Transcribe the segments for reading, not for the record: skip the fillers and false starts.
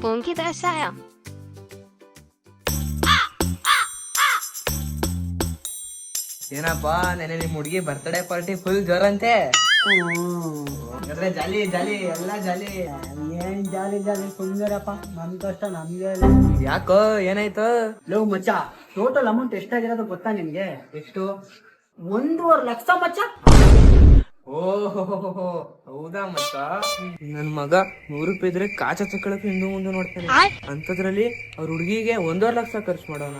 Punky saya. ಏನಪ್ಪಾ ನೆನೆ ನಿಮ್ ಹುಡುಗಿ ಬರ್ತ್ಡೇ ಪಾರ್ಟಿ ಫುಲ್ ಜೋರಂತೆ. ಜಾಲಿ ಜಾಲಿ ಎಲ್ಲಾ ಜಾಲಿ. ಏನ್ ಜಾಲಿ ಜಾಲಿ ಸುಂದರಪ್ಪ, ನಮ್ ಕಷ್ಟ ನಮ್ಗೆ. ಯಾಕೋ ಏನಾಯ್ತು? ಲೋ ಮಚ್ಚ, ಟೋಟಲ್ ಅಮೌಂಟ್ ಎಷ್ಟಾಗಿರೋದು ಗೊತ್ತಾ ನಿನ್ಗೆ? ಎಷ್ಟು? 1.5 ಲಕ್ಷ ಮಚ್ಚ. ಓಹೋ ಹೌದಾ ಮತ್ತ? ನನ್ ಮಗ 100 ರೂಪಾಯಿ ಇದ್ರೆ ಕಾಚ ತಕೊಳಕ್ ಹಿಂದೆ ಮುಂದೆ ನೋಡ್ತಾನೆ, ಅಂತದ್ರಲ್ಲಿ ಅವ್ರ ಹುಡುಗಿಗೆ 1.5 ಲಕ್ಷ ಖರ್ಚು ಮಾಡೋಣ.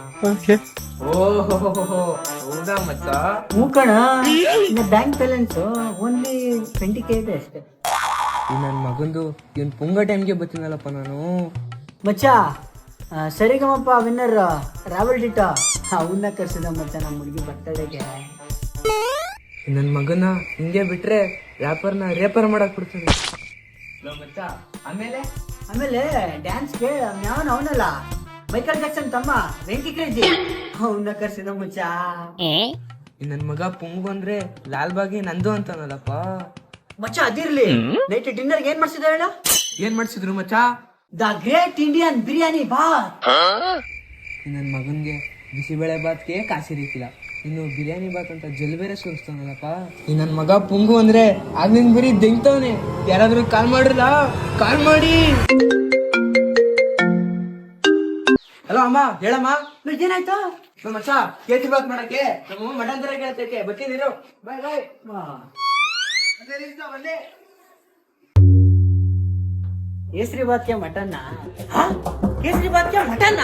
ಓಹೋ ಹೌದಾ ಮತ್ತ? ಮೂಕಣ, ಬ್ಯಾಂಕ್ ಬ್ಯಾಲೆನ್ಸ್ ಓನ್ಲಿ 20K ಇದೆ ಅಷ್ಟೇ. ಈ ನನ್ ಮಗಂದು ಇವ್ನ್ ಪುಂಗ ಟೈಮ್ಗೆ ಬತ್ತೀನಲ್ಲಪ್ಪ ನಾನು. ಮಚ್ಚ, ಸರಿಗಮಪ್ಪ ವಿನ್ನರ್ ರಾವಲ್ ಡಿಟ ಅವನ್ನ ಕರ್ಸಿದ ಮಚ್ಚ ನಮ್ಮ ಹುಡುಗಿ ಬರ್ತಡೆಗೆ. ನನ್ ಮಗನ ಹಿಂಗೆ ಬಿಟ್ರೆ ರ್ಯಾಪರ್ನ ರೇಪರ್ ಮಾಡಕ್ ಬಿಡ್ತಾನೆ ಮಚ್ಚ. ಆಮೇಲೆ ಡ್ಯಾನ್ಸ್ಗೆ ಯಾವನ ಅವನಲ್ಲ, ಮೈಕಲ್ ಜಾಕ್ಸನ್ ತಮ್ಮ ವೆಂಕಿ ಕ್ರೇಜಿ, ಅವನ್ನ ಕರ್ಸಿದ ಮಚ್ಚ. ನನ್ ಮಗ ಪುಂಗು ಅಂದ್ರೆ ಲಾಲ್ ಬಾಗಿ ನಂದು ಅಂತಾನಲ್ಲಪ್ಪ. ಮಚ್ಚ ಅದಿರ್ಲಿ, ನೈಟ್ ಡಿನ್ನರ್ಗೆ ಏನ್ ಮಾಡ್ಸಿದ ಹೇಳ? ಏನ್ ಮಾಡ್ಸಿದ್ರು ಮಚ್ಚ? ದ ಗ್ರೇಟ್ ಇಂಡಿಯನ್ ಬಿರಿಯಾನಿ ಬಾತ್. ನನ್ ಮಗನ್ಗೆ ಬಿಸಿಬೇಳೆ ಬಾತ್ಗೆ ಕಾಸಿ ರೀತಿಲ್ಲ, ಇನ್ನು ಬಿರಿಯಾನಿ ಬಾತ್ ಅಂತ ಜಲ್ ಬೇರೆ ಸುರಿಸ್ತಾನಲ್ಲಪ್ಪ. ಈ ನನ್ ಮಗ ಪುಂಗು ಅಂದ್ರೆ ಆಗ್ಲಿಂದ ಬರೀ ದೆಂಗ್ತವನೆ. ಯಾರಾದ್ರೂ ಕಾಲ್ ಮಾಡ್ರಲ್ಲ, ಕಾಲ್ ಮಾಡಿ. ಹಲೋ ಅಮ್ಮ, ಹೇಳಮ್ಮ. ಏನಾಯ್ತು? ನಮ್ಮ ಮಚ್ಚ ಕೇಸರಿ ಬಾತ್ ಮಾಡಕ್ಕೆ ನಮ್ಮ ಮಟನ್ ತರ ಕೇಳ್ತೈತೆ, ಬರ್ತೀನಿರು. ಬಾಯ್ ಬಾಯ್. ಕೇಸರಿ ಬಾತ್ಗೆ ಮಟನ್ನ? ಕೇಸರಿ ಬಾತ್ಗೆ ಮಟನ್ನ?